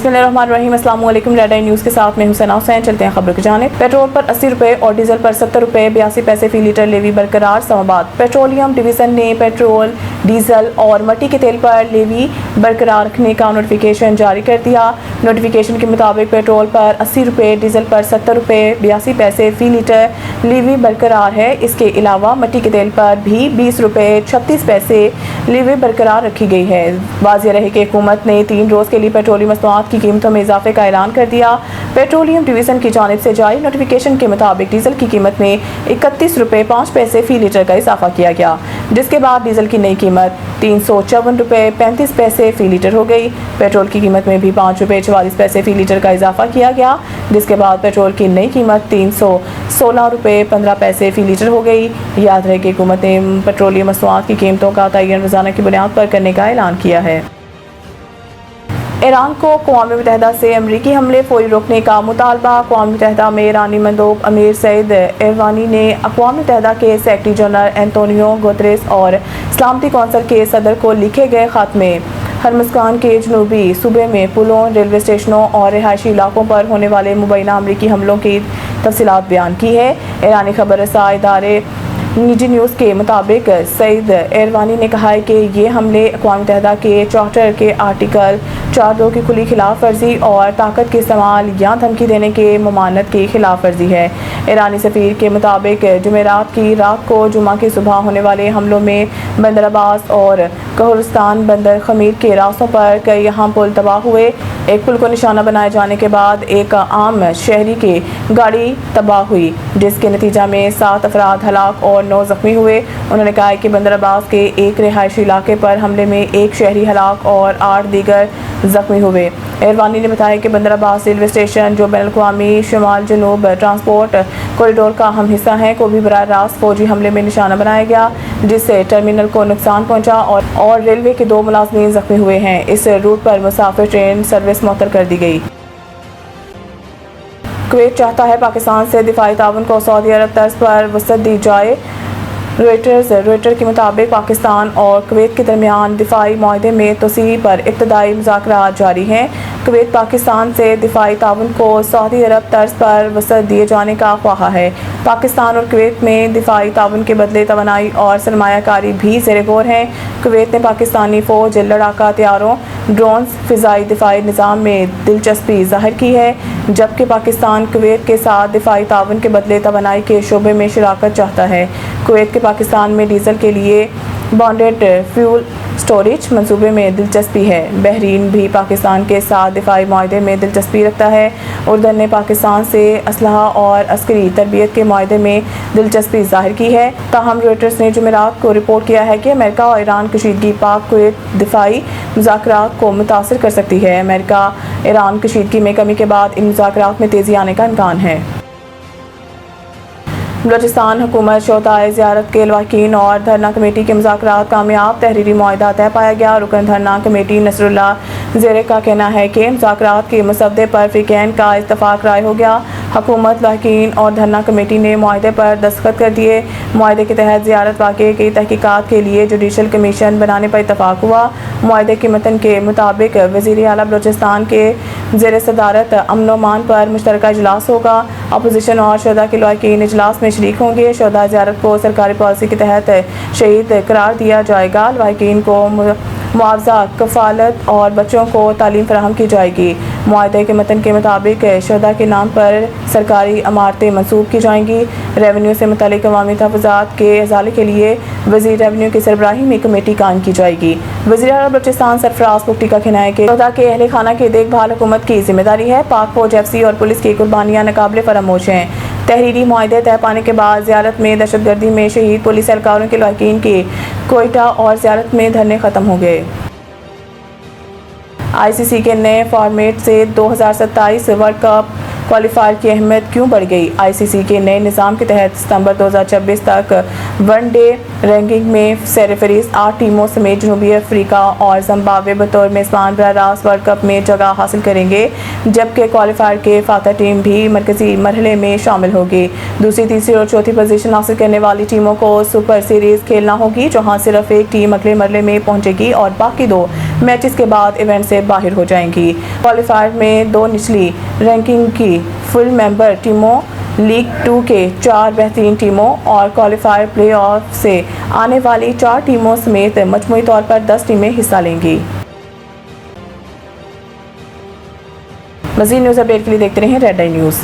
बिस्मिल्लाहिर्रहमानिर्रहीम। अस्सलाम वालेकुम। रेड आई न्यूज़ के साथ मैं हुसैना हुसैन। चलते हैं खबर की जानिब। पेट्रोल पर 80 रुपये और डीजल पर 70 रुपये 82 पैसे फी लीटर लेवी बरकरार। इस्लामाबाद पेट्रोलियम डिवीज़न ने पेट्रोल, डीजल और मट्टी के तेल पर लेवी बरकरार रखने का नोटिफिकेशन जारी कर दिया। नोटिफिकेशन के मुताबिक पेट्रोल पर 80 रुपये, डीजल पर 70 रुपये 82 पैसे फी लीटर लेवी बरकरार है। इसके अलावा मट्टी के तेल पर भी 20 रुपये 36 पैसे लेवी बरकरार रखी गई है। वाज़ेह रहे कि हुकूमत ने 3 रोज़ के लिए पेट्रोलियम मसनूआत की कीमतों में इजाफे का ऐलान कर दिया। पेट्रोलियम डिवीज़न की जानिब से जारी नोटिफिकेशन के मुताबिक डीजल की कीमत में 31 रुपये 5 पैसे फी लीटर का इजाफा किया गया, जिसके बाद डीजल की नई कीमत 354 रुपये 35 पैसे फी लीटर हो गई। पेट्रोल की कीमत में भी 5 रुपये 44 पैसे फी लीटर का इजाफा किया गया, जिसके बाद पेट्रोल की नई कीमत 316 रुपये 15 पैसे फी लीटर हो गई। याद रहे कि हुकूमत ने पेट्रोलियम मसनूआत की कीमतों का तयन रोज़ाना की बुनियाद पर करने का ऐलान किया है। ईरान को अक़वाम मुत्तहिदा से अमरीकी हमले फौरी रोकने का मुतालबा। अक़वाम मुत्तहिदा में ईरानी मंदूब अमीर सईद एरवानी ने अक़वाम मुत्तहिदा के सेक्रेटरी जनरल एंटोनियो गुतेरेस और सलामती कौंसिल के सदर को लिखे गए ख़त में हरमज़गान के जनूबी सूबे में पुलों, रेलवे स्टेशनों और रिहायशी इलाकों पर होने वाले मुबैना अमरीकी हमलों की तफसीलात बयान की है। ईरानी खबर रसा इदारे निजी न्यूज़ के मुताबिक सईद एरवानी ने कहा है कि ये हमले अक़वाम मुत्तहिदा के चार्टर के आर्टिकल 4(2) की खुली खिलाफ वर्जी और ताकत के इस्तेमाल या धमकी देने के ममानत की खिलाफ वर्जी है। ईरानी सफ़ीर के मुताबिक जुमेरात की रात को जुमा की सुबह होने वाले हमलों में बंदर अब्बास और कहरुस्तान बंदर खमीर के रास्तों पर कई अहम पुल तबाह हुए। एक पुल को निशाना बनाए जाने के बाद एक आम शहरी की गाड़ी तबाह हुई, जिसके नतीजा में 7 अफराद हलाक और 9 जख्मी हुए। उन्होंने कहा कि बंदर अब्बास के एक रिहायशी इलाके पर हमले में एक शहरी हलाक और 8 दीगर जख्मी हुए। एरवानी ने बताया कि बंदर अब्बास रेलवे स्टेशन, जो बैनुल-अक़वामी शुमाल जनूब ट्रांसपोर्ट कॉरिडोर का अहम हिस्सा है, को भी बराह रास्त फौजी हमले में निशाना बनाया गया, जिससे टर्मिनल को नुकसान पहुंचा और रेलवे के 2 मुलाज़मीन जख्मी हुए हैं। इस रूट पर मुसाफिर ट्रेन सर्विस मुअत्तल कर दी गई। कुवैत चाहता है पाकिस्तान से दिफाई ताउन को सऊदी अरब तर्ज पर वसअत दी जाए। रॉयटर के मुताबिक पाकिस्तान और कुवैत के दरमियान दिफाई मुआहदे में तोसीह पर इब्तदाई मुज़ाकरात जारी हैं। कुवैत पाकिस्तान से दिफाई ताउन को सऊदी अरब तर्ज पर वसअत दिए जाने का ख्वाह है। पाकिस्तान और कुवैत में दिफाई ताउन के बदले तवानाई और सरमायाकारी भी ज़ेर गौर हैं। कुवैत ने पाकिस्तानी फ़ौज, लड़ाका हथियारों, ड्रोन्स, फ़िज़ाई दिफाई निज़ाम में दिलचस्पी ज़ाहिर की है, जबकि पाकिस्तान कुवैत के साथ दिफाई ताउन के बदले तवानाई के शोबे में शिराकत चाहता है। कुवैत के पाकिस्तान में डीजल के लिए बॉन्डेड फ्यूल स्टोरेज मंसूबे में दिलचस्पी है। बहरीन भी पाकिस्तान के साथ दिफाई मुआहदे में दिलचस्पी रखता है। उर्दन ने पाकिस्तान से असलहा और अस्करी तरबियत के मुआहदे में दिलचस्पी जाहिर की है। ताहम रॉयटर्स ने जुमेरात को रिपोर्ट किया है कि अमेरिका और ईरान कशीदगी पाक कुवैत दिफाई मुज़ाकरात को मुतासर कर सकती है। अमेरिका ईरान कशीदगी में कमी के बाद इन मुज़ाकरात में तेज़ी आने का इम्कान है। बलूचिस्तान हुकूमत शोहदाए ज़ियारत के लवाहिकीन और धरना कमेटी के मुज़ाकरात कामयाब, तहरीरी मुआहदा तय पाया गया। रुकन धरना कमेटी नसरुल्लाह ज़ेरे का कहना है कि मुज़ाकरात के मसवदे पर फ़रीक़ैन का इत्तफ़ाक़ राय हो गया। हुकूमत, लवाहिकीन और धरना कमेटी ने मुआहदे पर दस्तखत कर दिए। मुआहदे के तहत ज़ियारत वाक़े की तहक़ीक़ात के लिए जुडिशल कमीशन बनाने पर इत्तफ़ाक़ हुआ। मुआहदे के मतन के मुताबिक वज़ीर आला बलूचिस्तान के ज़ेर सदारत अमन व अमान पर मुश्तरका इजलास होगा। अपोजिशन और शहदा के लवाहिकीन इजलास में शरीक होंगे। शहदा ज़ियारत को सरकारी पॉलिसी के तहत शहीद करार दिया जाएगा। लवाहिकीन को मुआवजा, कफ़ालत और बच्चों को तालीम फराहम की जाएगी। मुआहदे के मतन के मुताबिक शहदा के नाम पर सरकारी इमारतें मंसूब की जाएंगी। रेवेन्यू से मुतालिक अवामी तहफ़्फ़ुज़ात के इज़ाले के लिए वज़ीर रेवेन्यू की सरबराही में कमेटी कायम की जाएगी। वज़ीर आला बलूचिस्तान सरफराज पुख्ती का कहना है कि शहदा के अहले खाना की देखभाल हुकूमत की जिम्मेदारी है। पाक फौज, FC और पुलिस की कुर्बानियाँ नाकाबिले फरामोश हैं। तहरीरी मुआहदे तय पाने के बाद ज़ियारत में दहशतगर्दी में शहीद पुलिस एहलकारों के लवाहिकीन के कोयटा और ज़ियारत में धरने ख़त्म हो गए। ICC के नए फॉर्मेट से 2027 वर्ल्ड कप क्वालिफायर की अहमियत क्यों बढ़ गई? ICC के नए निज़ाम के तहत सितंबर 2026 तक वनडे रैंकिंग में सरफहरिस्त 8 टीमों समेत जनूबी अफ्रीका और जिम्बाब्वे बतौर मेज़बान बराह रास्त वर्ल्ड कप में जगह हासिल करेंगे, जबकि क्वालिफायर के फातह टीम भी मरकज़ी मरहले में शामिल होगी। दूसरी, तीसरी और चौथी पोजीशन हासिल करने वाली टीमों को सुपर सीरीज़ खेलना होगी, जहाँ सिर्फ एक टीम अगले मरहले में पहुँचेगी और बाकी 2 मैचेस के बाद इवेंट से बाहर हो जाएंगी। क्वालिफायर में 2 निचली रैंकिंग की फुल मेंबर टीमों, लीग 2 के 4 बेहतरीन टीमों और क्वालिफायर प्ले ऑफ से आने वाली 4 टीमों समेत मजमूई तौर पर 10 टीमें हिस्सा लेंगी। मज़ीद न्यूज़ अपडेट के लिए देखते रहें रेड आई न्यूज़।